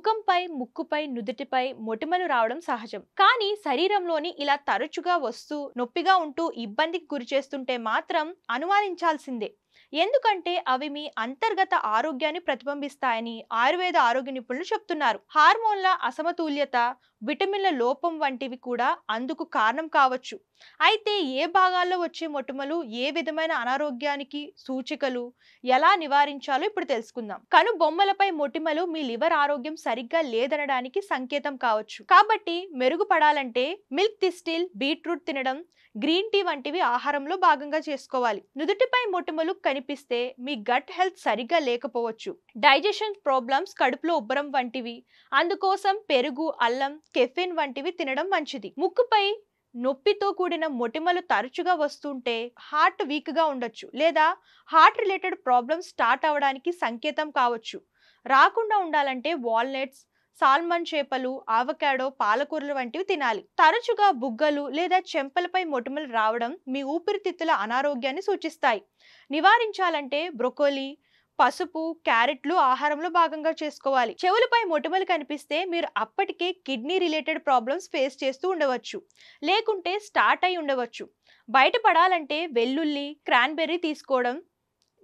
ముఖంపై, ముక్కుపై, నుదుటిపై మొటిమలు రావడం సహజం. కానీ శరీరంలోని ఇలా తరచుగా వస్తూ నొప్పిగా ఉంటూ ఇబ్బందికి గురిచేస్తుంటే మాత్రం అనుమానించాల్సిందే. ఎందుకంటే అవి మీ అంతర్గత ఆరోగ్యాన్ని ప్రతిబింబిస్తాయని ఆయుర్వేద ఆరోగ్య నిపుణులు చెప్తున్నారు. హార్మోన్ల అసమతుల్యత, విటమిన్ల లోపం వంటివి కూడా అందుకు కారణం కావచ్చు. అయితే ఏ భాగాల్లో వచ్చే మొటిమలు ఏ విధమైన అనారోగ్యానికి సూచికలు, ఎలా నివారించాలో ఇప్పుడు తెలుసుకుందాం. కనుబొమ్మలపై మొటిమలు మీ లివర్ ఆరోగ్యం సరిగ్గా లేదనడానికి సంకేతం కావచ్చు. కాబట్టి మెరుగుపడాలంటే మిల్క్ థిస్టిల్, బీట్రూట్ తినడం, గ్రీన్ టీ వంటివి ఆహారంలో భాగంగా చేసుకోవాలి. నుదుటిపై మొటిమలు కనిపిస్తే మీ గట్ హెల్త్ సరిగ్గా లేకపోవచ్చు. డైజెషన్ ప్రాబ్లమ్స్, కడుపులో ఉబ్బరం వంటివి. అందుకోసం పెరుగు, అల్లం, కెఫిన్ వంటివి తినడం మంచిది. ముక్కుపై నొప్పితో కూడిన మొటిమలు తరచుగా వస్తుంటే హార్ట్ వీక్ గా ఉండొచ్చు, లేదా హార్ట్ రిలేటెడ్ ప్రాబ్లమ్స్ స్టార్ట్ అవడానికి సంకేతం కావచ్చు. రాకుండా ఉండాలంటే వాల్నట్స్, సాల్మన్ చేపలు, ఆవకాడో, పాలకూరలు వంటివి తినాలి. తరచుగా బుగ్గలు లేదా చెంపలపై మొటిమలు రావడం మీ ఊపిరితిత్తుల అనారోగ్యాన్ని సూచిస్తాయి. నివారించాలంటే బ్రొకోలీ, పసుపు, క్యారెట్లు ఆహారంలో భాగంగా చేసుకోవాలి. చెవులపై మొటిమలు కనిపిస్తే మీరు అప్పటికే కిడ్నీ రిలేటెడ్ ప్రాబ్లమ్స్ ఫేస్ చేస్తూ ఉండవచ్చు, లేకుంటే స్టార్ట్ అయి ఉండవచ్చు. బయటపడాలంటే వెల్లుల్లి, క్రాన్బెర్రీ తీసుకోవడం,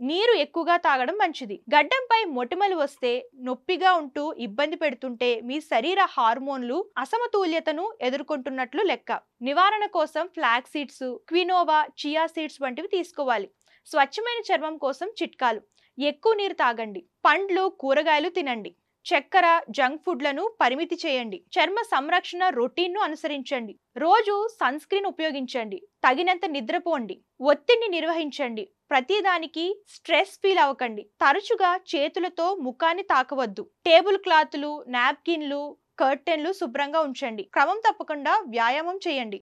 నీరు ఎక్కువగా తాగడం మంచిది. గడ్డంపై మొటిమలు వస్తే నొప్పిగా ఉంటూ ఇబ్బంది పెడుతుంటే మీ శరీర హార్మోన్లు అసమతుల్యతను ఎదుర్కొంటున్నట్లు లెక్క. నివారణ కోసం flax seeds, quinoa, chia seeds వంటివి తీసుకోవాలి. స్వచ్ఛమైన చర్మం కోసం చిట్కాలు: ఎక్కువ నీరు తాగండి, పండ్లు, కూరగాయలు తినండి, చక్కెర, జంక్ ఫుడ్లను పరిమితి చేయండి, చర్మ సంరక్షణ రొటీన్ను అనుసరించండి, రోజు సన్ స్క్రీన్ ఉపయోగించండి, తగినంత నిద్రపోండి, ఒత్తిడిని నిర్వహించండి, ప్రతిదానికి స్ట్రెస్ ఫీల్ అవ్వకండి, తరచుగా చేతులతో ముఖాన్ని తాకవద్దు, టేబుల్ క్లాతులు, నాప్కిన్లు, కర్టెన్లు శుభ్రంగా ఉంచండి, క్రమం తప్పకుండా వ్యాయామం చేయండి.